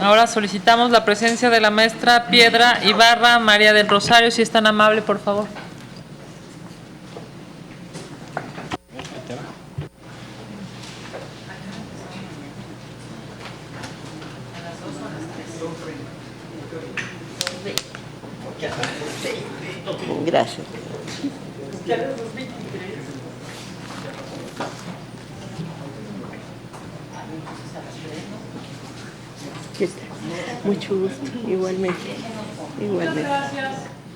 Ahora solicitamos la presencia de la maestra Piedra Ibarra María del Rosario, si es tan amable, por favor. Gracias. Mucho gusto, igualmente.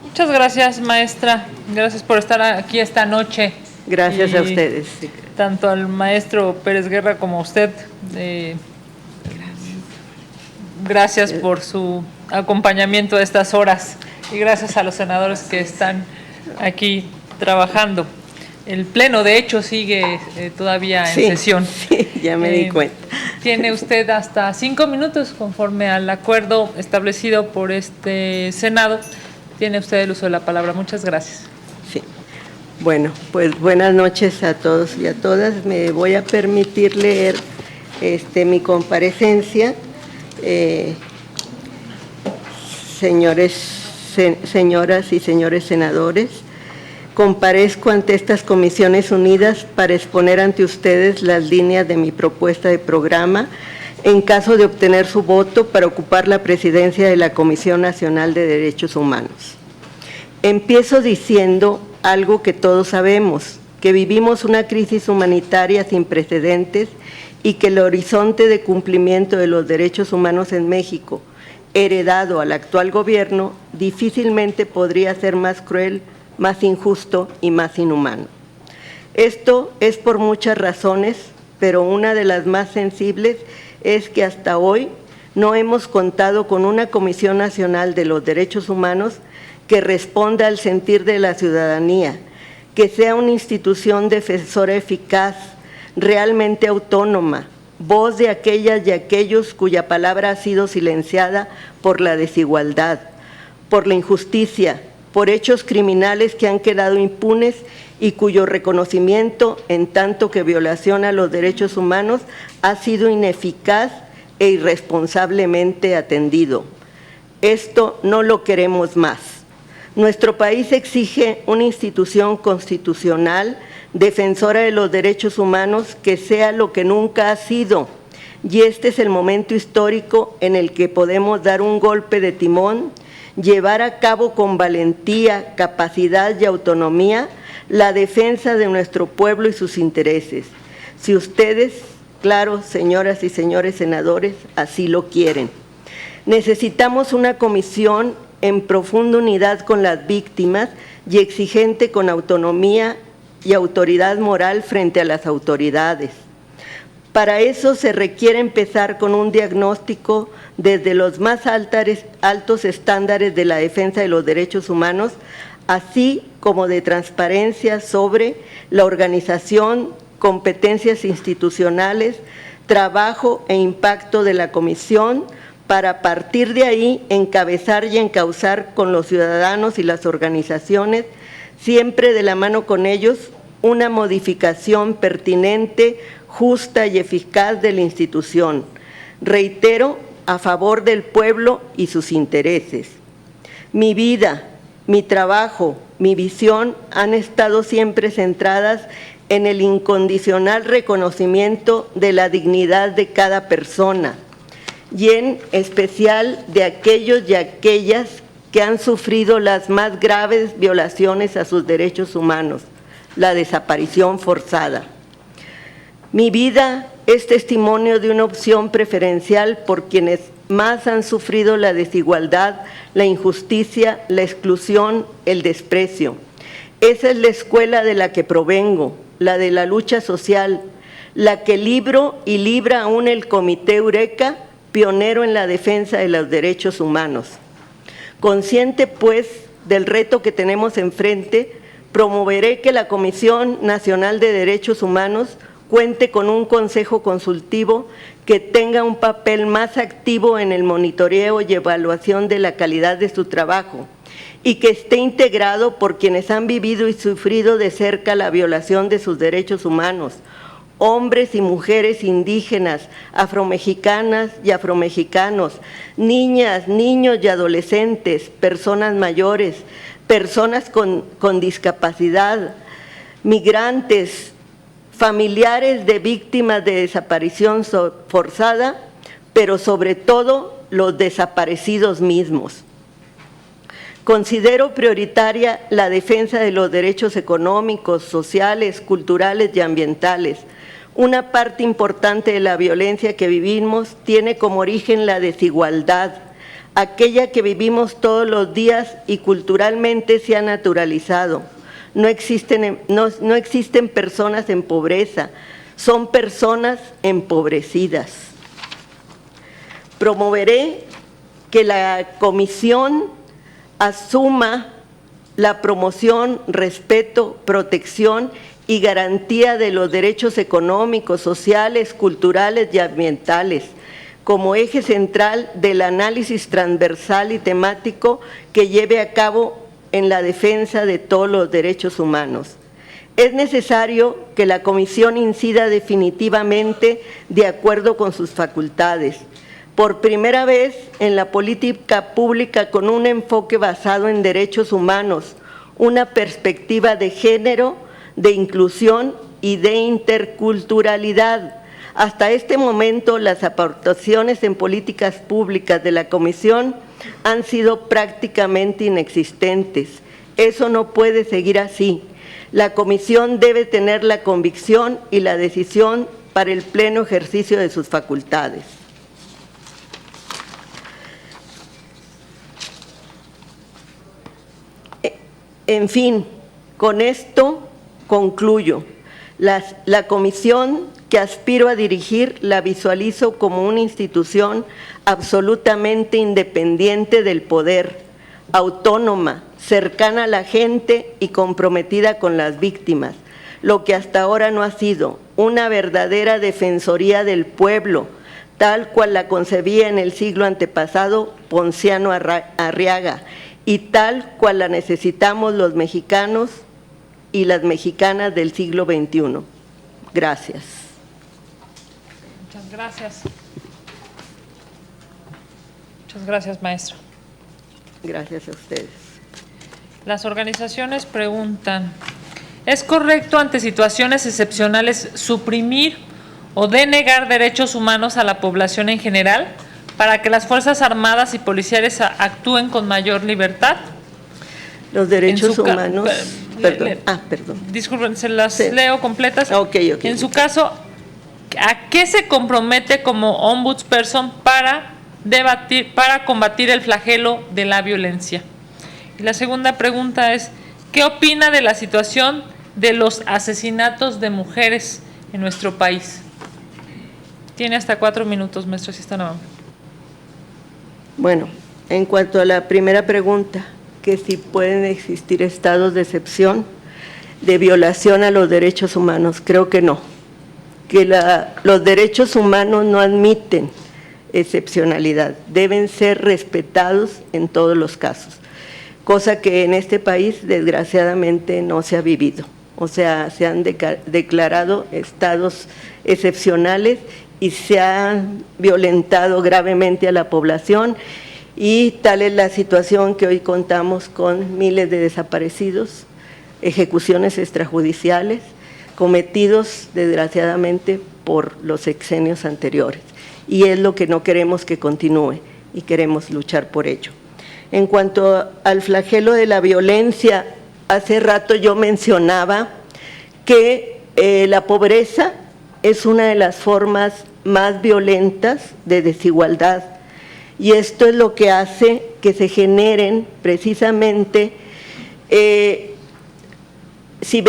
Muchas gracias, maestra. Gracias por estar aquí esta noche. Gracias a ustedes. Tanto al maestro Pérez Guerra como a usted. Gracias por su acompañamiento a estas horas y gracias a los senadores que están aquí trabajando. El pleno, de hecho, sigue todavía en sesión. Sí, ya me di cuenta. Tiene usted hasta 5 minutos, conforme al acuerdo establecido por este Senado. Tiene usted el uso de la palabra. Muchas gracias. Sí. Bueno, pues buenas noches a todos y a todas. Me voy a permitir leer mi comparecencia. Señoras y señores senadores, comparezco ante estas comisiones unidas para exponer ante ustedes las líneas de mi propuesta de programa en caso de obtener su voto para ocupar la presidencia de la Comisión Nacional de Derechos Humanos. Empiezo diciendo algo que todos sabemos, que vivimos una crisis humanitaria sin precedentes y que el horizonte de cumplimiento de los derechos humanos en México, heredado al actual gobierno, difícilmente podría ser más cruel, más injusto y más inhumano. Esto es por muchas razones, pero una de las más sensibles es que hasta hoy no hemos contado con una Comisión Nacional de los Derechos Humanos que responda al sentir de la ciudadanía, que sea una institución defensora eficaz, realmente autónoma, voz de aquellas y aquellos cuya palabra ha sido silenciada por la desigualdad, por la injusticia, por hechos criminales que han quedado impunes y cuyo reconocimiento, en tanto que violación a los derechos humanos, ha sido ineficaz e irresponsablemente atendido. Esto no lo queremos más. Nuestro país exige una institución constitucional defensora de los derechos humanos que sea lo que nunca ha sido, y este es el momento histórico en el que podemos dar un golpe de timón, llevar a cabo con valentía, capacidad y autonomía la defensa de nuestro pueblo y sus intereses. Si ustedes, claro, señoras y señores senadores, así lo quieren. Necesitamos una comisión en profunda unidad con las víctimas y exigente con autonomía y autoridad moral frente a las autoridades. Para eso se requiere empezar con un diagnóstico desde los más altos estándares de la defensa de los derechos humanos, así como de transparencia sobre la organización, competencias institucionales, trabajo e impacto de la comisión, para a partir de ahí encabezar y encauzar con los ciudadanos y las organizaciones, siempre de la mano con ellos, una modificación pertinente, justa y eficaz de la institución. Reitero, a favor del pueblo y sus intereses. Mi vida, mi trabajo, mi visión han estado siempre centradas en el incondicional reconocimiento de la dignidad de cada persona y en especial de aquellos y aquellas que han sufrido las más graves violaciones a sus derechos humanos, la desaparición forzada. Mi vida es testimonio de una opción preferencial por quienes más han sufrido la desigualdad, la injusticia, la exclusión, el desprecio. Esa es la escuela de la que provengo, la de la lucha social, la que libro y libra aún el Comité Eureka, pionero en la defensa de los derechos humanos. Consciente, pues, del reto que tenemos enfrente, promoveré que la Comisión Nacional de Derechos Humanos cuente con un consejo consultivo que tenga un papel más activo en el monitoreo y evaluación de la calidad de su trabajo y que esté integrado por quienes han vivido y sufrido de cerca la violación de sus derechos humanos, hombres y mujeres indígenas, afromexicanas y afromexicanos, niñas, niños y adolescentes, personas mayores, personas con discapacidad, migrantes, familiares de víctimas de desaparición forzada, pero sobre todo los desaparecidos mismos. Considero prioritaria la defensa de los derechos económicos, sociales, culturales y ambientales. Una parte importante de la violencia que vivimos tiene como origen la desigualdad, aquella que vivimos todos los días y culturalmente se ha naturalizado. No existen personas en pobreza, son personas empobrecidas. Promoveré que la comisión asuma la promoción, respeto, protección y garantía de los derechos económicos, sociales, culturales y ambientales, como eje central del análisis transversal y temático que lleve a cabo en la defensa de todos los derechos humanos. Es necesario que la comisión incida definitivamente de acuerdo con sus facultades. Por primera vez en la política pública con un enfoque basado en derechos humanos, una perspectiva de género, de inclusión y de interculturalidad. Hasta este momento, las aportaciones en políticas públicas de la Comisión han sido prácticamente inexistentes. Eso no puede seguir así. La Comisión debe tener la convicción y la decisión para el pleno ejercicio de sus facultades. En fin, con esto concluyo. La comisión que aspiro a dirigir la visualizo como una institución absolutamente independiente del poder, autónoma, cercana a la gente y comprometida con las víctimas, lo que hasta ahora no ha sido una verdadera defensoría del pueblo, tal cual la concebía en el siglo antepasado Ponciano Arriaga, y tal cual la necesitamos los mexicanos y las mexicanas del siglo XXI. Gracias. Muchas gracias. Muchas gracias, maestra. Gracias a ustedes. Las organizaciones preguntan, ¿es correcto ante situaciones excepcionales suprimir o denegar derechos humanos a la población en general para que las Fuerzas Armadas y policiales actúen con mayor libertad? Los derechos humanos… Perdón. Disculpen, se las leo completas. Okay. En su caso, ¿a qué se compromete como ombudsperson para combatir el flagelo de la violencia? Y la segunda pregunta es, ¿qué opina de la situación de los asesinatos de mujeres en nuestro país? Tiene hasta 4 minutos, maestro, si está amable. Bueno, en cuanto a la primera pregunta, que si pueden existir estados de excepción, de violación a los derechos humanos, creo que no, que los derechos humanos no admiten excepcionalidad, deben ser respetados en todos los casos, cosa que en este país desgraciadamente no se ha vivido. O sea, se han declarado estados excepcionales y se ha violentado gravemente a la población, y tal es la situación que hoy contamos con miles de desaparecidos, ejecuciones extrajudiciales cometidos desgraciadamente por los sexenios anteriores, y es lo que no queremos que continúe y queremos luchar por ello. En cuanto al flagelo de la violencia, hace rato yo mencionaba que la pobreza es una de las formas más violentas de desigualdad, y esto es lo que hace que se generen precisamente, si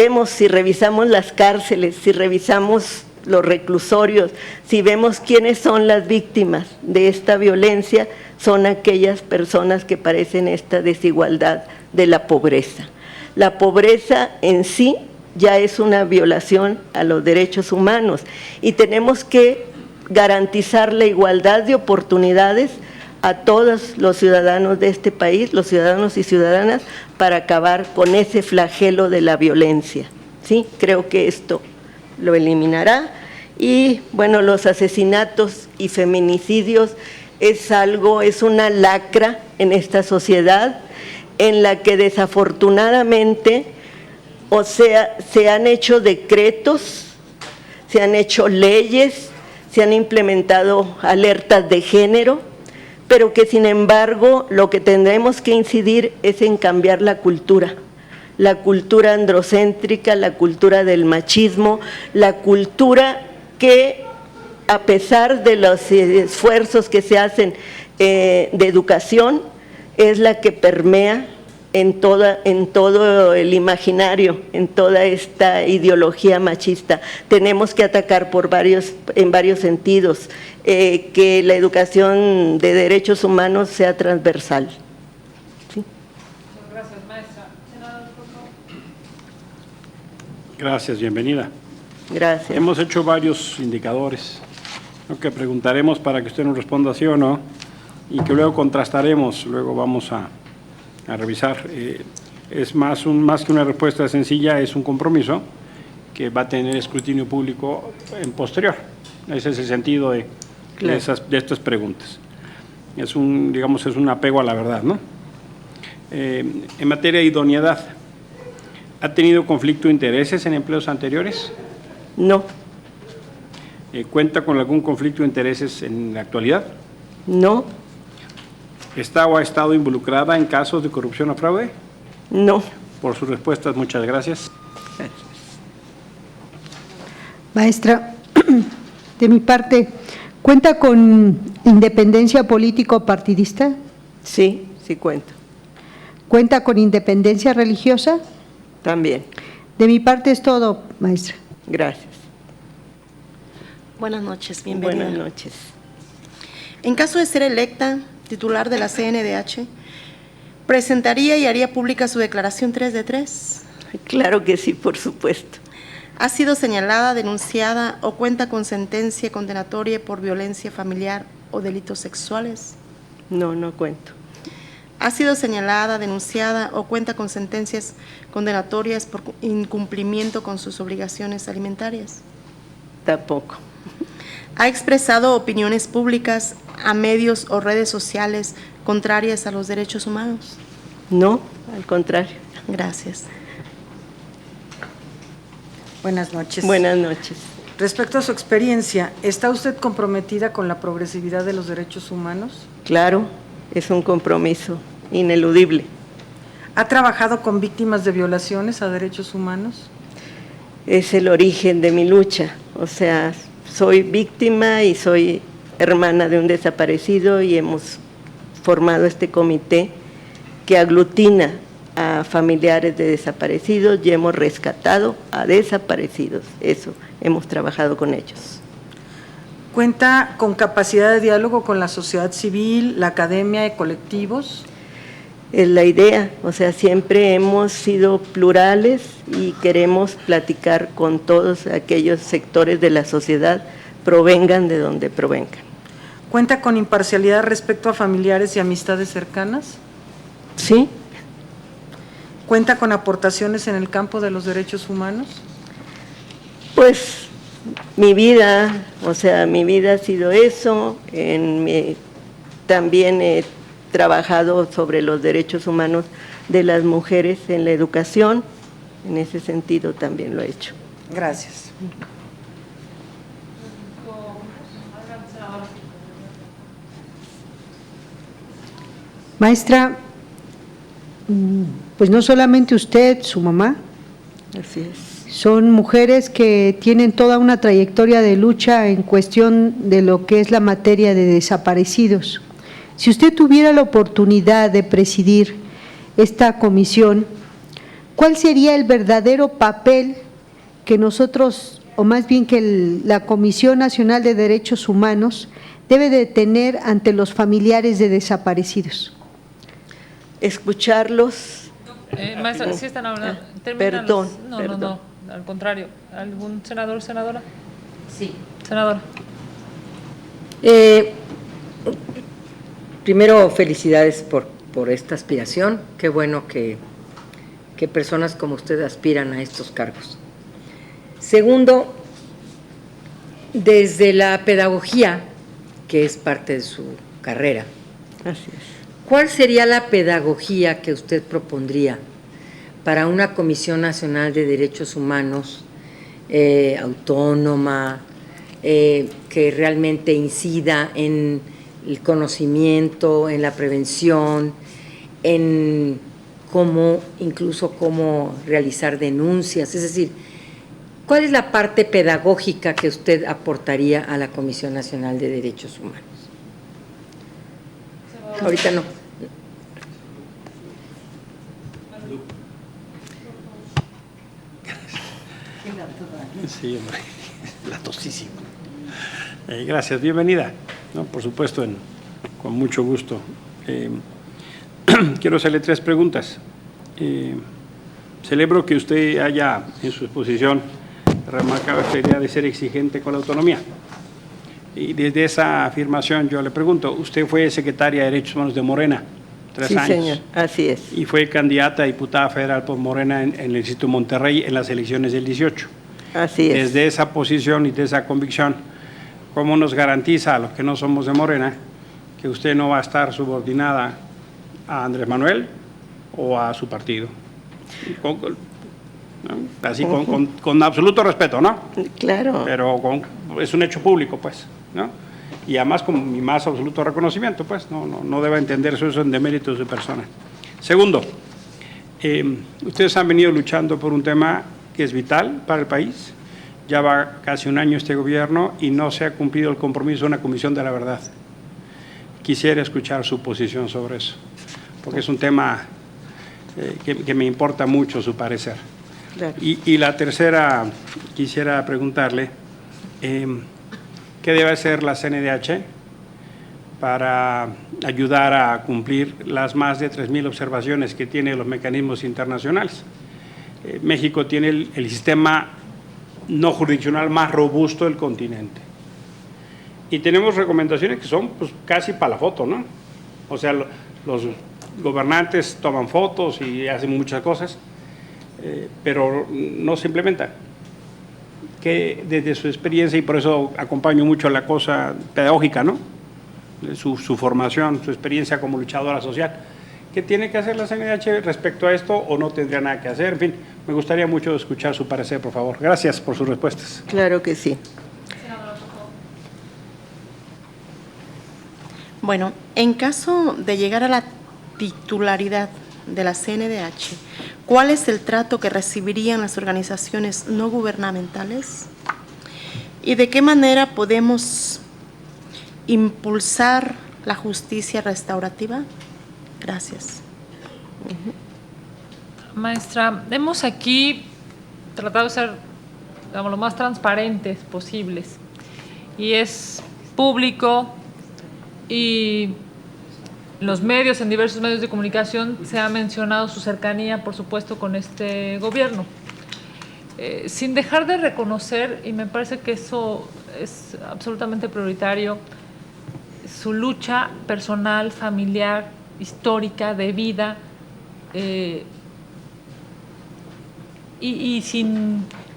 revisamos las cárceles, si revisamos los reclusorios, si vemos quiénes son las víctimas de esta violencia, son aquellas personas que padecen esta desigualdad de la pobreza. La pobreza en sí ya es una violación a los derechos humanos, y tenemos que garantizar la igualdad de oportunidades a todos los ciudadanos de este país, los ciudadanos y ciudadanas, para acabar con ese flagelo de la violencia. ¿Sí? Creo que esto lo eliminará. Y bueno, los asesinatos y feminicidios es una lacra en esta sociedad en la que desafortunadamente, o sea, se han hecho decretos, se han hecho leyes, se han implementado alertas de género, pero que sin embargo lo que tendremos que incidir es en cambiar la cultura androcéntrica, la cultura del machismo, la cultura que a pesar de los esfuerzos que se hacen de educación, es la que permea en todo el imaginario, en toda esta ideología machista. Tenemos que atacar en varios sentidos, que la educación de derechos humanos sea transversal. ¿Sí? Gracias, maestra. Senador, por favor. Gracias, bienvenida. Gracias. Hemos hecho varios indicadores, ¿no?, que preguntaremos para que usted nos responda sí o no, y que luego contrastaremos, luego vamos a revisar. Es más que una respuesta sencilla, es un compromiso que va a tener escrutinio público en posterior. Ese es el sentido de estas preguntas. Es un apego a la verdad, ¿no? En materia de idoneidad, ¿ha tenido conflicto de intereses en empleos anteriores? No. ¿Cuenta con algún conflicto de intereses en la actualidad? No. ¿Está o ha estado involucrada en casos de corrupción o fraude? No. Por sus respuestas, muchas gracias. Maestra, de mi parte, ¿cuenta con independencia político-partidista? Sí, sí cuento. ¿Cuenta con independencia religiosa? También. De mi parte es todo, maestra. Gracias. Buenas noches, bienvenida. Buenas noches. En caso de ser electa titular de la CNDH, ¿presentaría y haría pública su declaración 3 de 3? Claro que sí, por supuesto. ¿Ha sido señalada, denunciada o cuenta con sentencia condenatoria por violencia familiar o delitos sexuales? No, no cuento. ¿Ha sido señalada, denunciada o cuenta con sentencias condenatorias por incumplimiento con sus obligaciones alimentarias? Tampoco. ¿Ha expresado opiniones públicas a medios o redes sociales contrarias a los derechos humanos? No, al contrario. Gracias. Buenas noches. Buenas noches. Respecto a su experiencia, ¿está usted comprometida con la progresividad de los derechos humanos? Claro, es un compromiso ineludible. ¿Ha trabajado con víctimas de violaciones a derechos humanos? Es el origen de mi lucha, o sea, soy víctima y soy hermana de un desaparecido y hemos formado este comité que aglutina a familiares de desaparecidos y hemos rescatado a desaparecidos. Eso, hemos trabajado con ellos. ¿Cuenta con capacidad de diálogo con la sociedad civil, la academia y colectivos? Es la idea, o sea, siempre hemos sido plurales y queremos platicar con todos aquellos sectores de la sociedad, provengan de donde provengan. ¿Cuenta con imparcialidad respecto a familiares y amistades cercanas? Sí. ¿Cuenta con aportaciones en el campo de los derechos humanos? Pues mi vida, o sea, mi vida ha sido eso. También he trabajado sobre los derechos humanos de las mujeres en la educación. En ese sentido también lo he hecho. Gracias. Maestra, pues no solamente usted, su mamá, Así es. son mujeres que tienen toda una trayectoria de lucha en cuestión de lo que es la materia de desaparecidos. Si usted tuviera la oportunidad de presidir esta comisión, ¿cuál sería el verdadero papel que nosotros, o más bien que la Comisión Nacional de Derechos Humanos, debe de tener ante los familiares de desaparecidos? Escucharlos. Maestra, sí están hablando. Perdón. No, al contrario. ¿Algún senador, senadora? Sí. Senadora. Primero, felicidades por esta aspiración. Qué bueno que personas como usted aspiran a estos cargos. Segundo, Desde la pedagogía, que es parte de su carrera, Así es. ¿cuál sería la pedagogía que usted propondría para una Comisión Nacional de Derechos Humanos autónoma, que realmente incida en el conocimiento, en la prevención, en incluso cómo realizar denuncias? Es decir, ¿cuál es la parte pedagógica que usted aportaría a la Comisión Nacional de Derechos Humanos? Ahorita no. Sí, hombre, latosísimo. Gracias, bienvenida. No, por supuesto, con mucho gusto. Quiero hacerle 3 preguntas. Celebro que usted haya en su exposición remarcado esta idea de ser exigente con la autonomía. Y desde esa afirmación yo le pregunto, usted fue secretaria de Derechos Humanos de Morena, 3 Sí, años. señor, así es. Y fue candidata a diputada federal por Morena en el Distrito de Monterrey en las elecciones del 18. Así es. Desde esa posición y de esa convicción, ¿cómo nos garantiza a los que no somos de Morena que usted no va a estar subordinada a Andrés Manuel o a su partido? ¿No? Así con absoluto respeto, ¿no? Claro. Pero es un hecho público, pues, ¿no? Y además con mi más absoluto reconocimiento, pues, no debe entenderse eso en demérito de su persona. Segundo, ustedes han venido luchando por un tema que es vital para el país. Ya va casi un año este gobierno y no se ha cumplido el compromiso de una comisión de la verdad. Quisiera escuchar su posición sobre eso, porque es un tema que me importa mucho su parecer. Claro. Y la tercera, quisiera preguntarle, ¿qué debe hacer la CNDH para ayudar a cumplir las más de 3,000 observaciones que tiene los mecanismos internacionales? México tiene el sistema no jurisdiccional más robusto del continente. Y tenemos recomendaciones que son pues, casi para la foto, ¿no? O sea, los gobernantes toman fotos y hacen muchas cosas, pero no se implementan. Que desde su experiencia, y por eso acompaño mucho la cosa pedagógica, ¿no? Su formación, su experiencia como luchadora social. ¿Qué tiene que hacer la CNDH respecto a esto o no tendría nada que hacer? En fin, me gustaría mucho escuchar su parecer, por favor. Gracias por sus respuestas. Claro que sí. Bueno, en caso de llegar a la titularidad de la CNDH, ¿cuál es el trato que recibirían las organizaciones no gubernamentales? ¿Y de qué manera podemos impulsar la justicia restaurativa? Gracias. Maestra, hemos aquí tratado de ser, digamos, lo más transparentes posibles, y es público, y los medios, en diversos medios de comunicación, se ha mencionado su cercanía, por supuesto, con este gobierno. Sin dejar de reconocer, y me parece que eso es absolutamente prioritario, su lucha personal, familiar, histórica, de vida,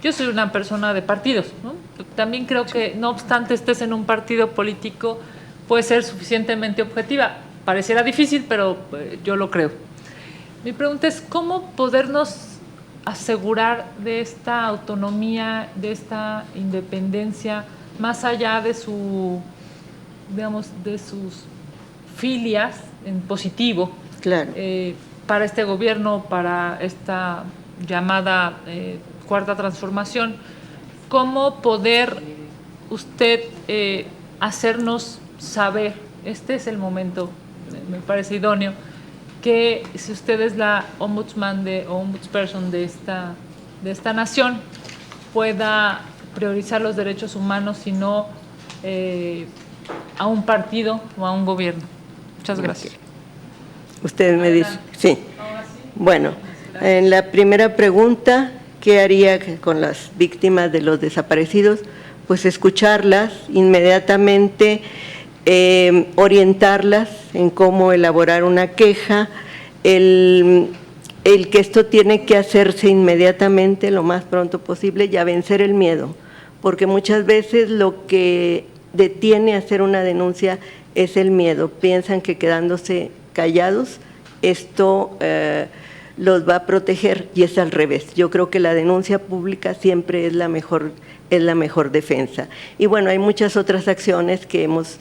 yo soy una persona de partidos, ¿no? También creo que, no obstante estés en un partido político, puede ser suficientemente objetiva. Pareciera difícil, pero yo lo creo. Mi pregunta es, ¿cómo podernos asegurar de esta autonomía, de esta independencia, más allá de digamos, de sus filias en positivo, Claro. Para este gobierno, para esta llamada cuarta transformación? ¿Cómo poder usted hacernos saber, este es el momento, me parece idóneo, que si usted es la ombudsman o ombudsperson de esta nación, pueda priorizar los derechos humanos y no a un partido o a un gobierno? Muchas gracias. Usted me dice, sí. Bueno, en la primera pregunta, ¿qué haría con las víctimas de los desaparecidos? Pues escucharlas inmediatamente, orientarlas en cómo elaborar una queja, el que esto tiene que hacerse inmediatamente, lo más pronto posible, y a vencer el miedo, porque muchas veces lo que detiene hacer una denuncia es el miedo. Piensan que quedándose callados esto los va a proteger, y es al revés. Yo creo que la denuncia pública siempre es la mejor defensa. Y bueno, hay muchas otras acciones que hemos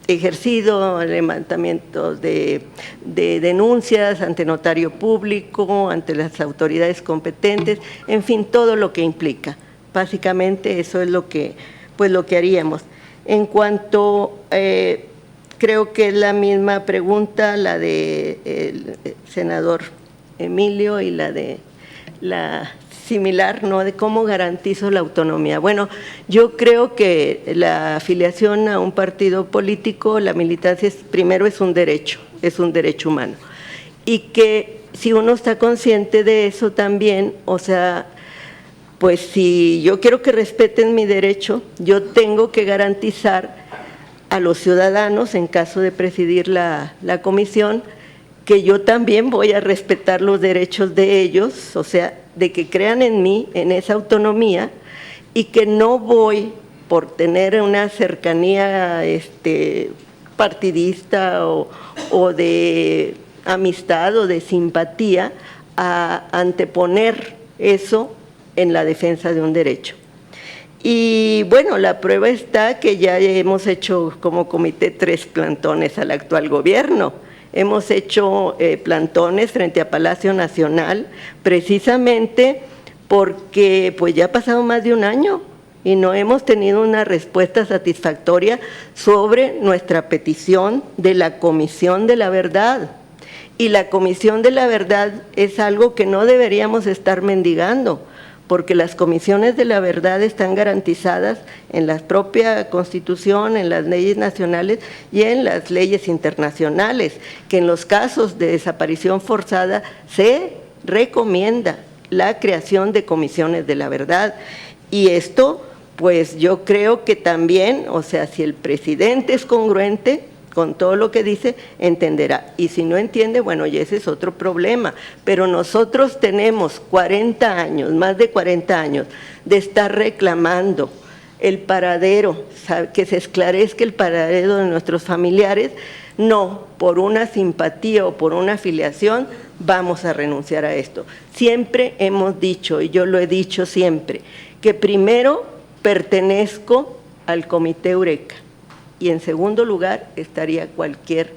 ejercido, levantamientos de denuncias ante notario público, ante las autoridades competentes, en fin, todo lo que implica. Básicamente eso es lo que haríamos. En cuanto, creo que es la misma pregunta, la del senador Emilio y la similar, ¿no?, de cómo garantizo la autonomía. Bueno, yo creo que la afiliación a un partido político, la militancia, primero es un derecho humano. Y que si uno está consciente de eso también, o sea, pues si yo quiero que respeten mi derecho, yo tengo que garantizar a los ciudadanos, en caso de presidir la comisión, que yo también voy a respetar los derechos de ellos, o sea, de que crean en mí, en esa autonomía, y que no voy, por tener una cercanía partidista o de amistad o de simpatía, a anteponer eso en la defensa de un derecho. Y bueno, la prueba está que ya hemos hecho como comité 3 plantones al actual gobierno. Hemos hecho plantones frente a Palacio Nacional, precisamente porque pues ya ha pasado más de un año y no hemos tenido una respuesta satisfactoria sobre nuestra petición de la Comisión de la Verdad. Y la Comisión de la Verdad es algo que no deberíamos estar mendigando, porque las comisiones de la verdad están garantizadas en la propia Constitución, en las leyes nacionales y en las leyes internacionales, que en los casos de desaparición forzada se recomienda la creación de comisiones de la verdad. Y esto, pues yo creo que también, o sea, si el presidente es congruente con todo lo que dice, entenderá. Y si no entiende, bueno, ya ese es otro problema. Pero nosotros tenemos 40 años, más de 40 años, de estar reclamando el paradero, que se esclarezca el paradero de nuestros familiares. No, por una simpatía o por una afiliación, vamos a renunciar a esto. Siempre hemos dicho, y yo lo he dicho siempre, que primero pertenezco al Comité Eureka, y en segundo lugar estaría cualquier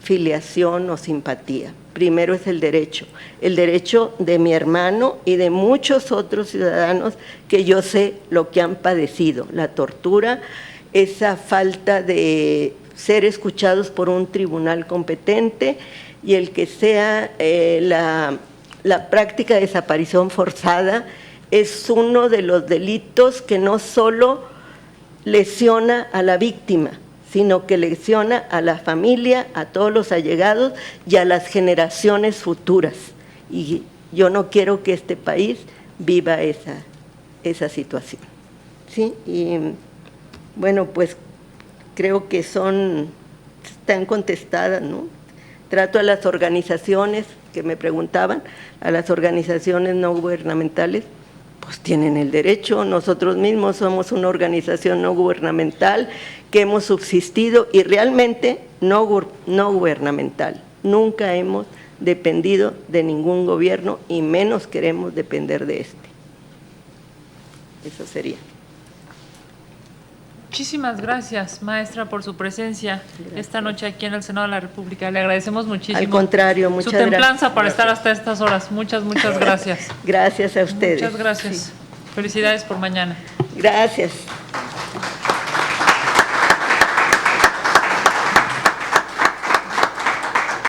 filiación o simpatía. Primero es el derecho de mi hermano y de muchos otros ciudadanos que yo sé lo que han padecido, la tortura, esa falta de ser escuchados por un tribunal competente, y el que sea la práctica de desaparición forzada es uno de los delitos que no solo lesiona a la víctima, sino que lesiona a la familia, a todos los allegados y a las generaciones futuras. Y yo no quiero que este país viva esa situación. ¿Sí? Y bueno, pues creo que están contestadas, ¿no? Trato a las organizaciones que me preguntaban, a las organizaciones no gubernamentales, pues tienen el derecho. Nosotros mismos somos una organización no gubernamental que hemos subsistido y realmente no gubernamental. Nunca hemos dependido de ningún gobierno y menos queremos depender de este. Eso sería. Muchísimas gracias, maestra, por su presencia esta noche aquí en el Senado de la República. Le agradecemos muchísimo. Al contrario, muchas gracias. Su templanza para estar hasta estas horas. Muchas gracias. Gracias a ustedes. Muchas gracias. Sí. Felicidades por mañana. Gracias.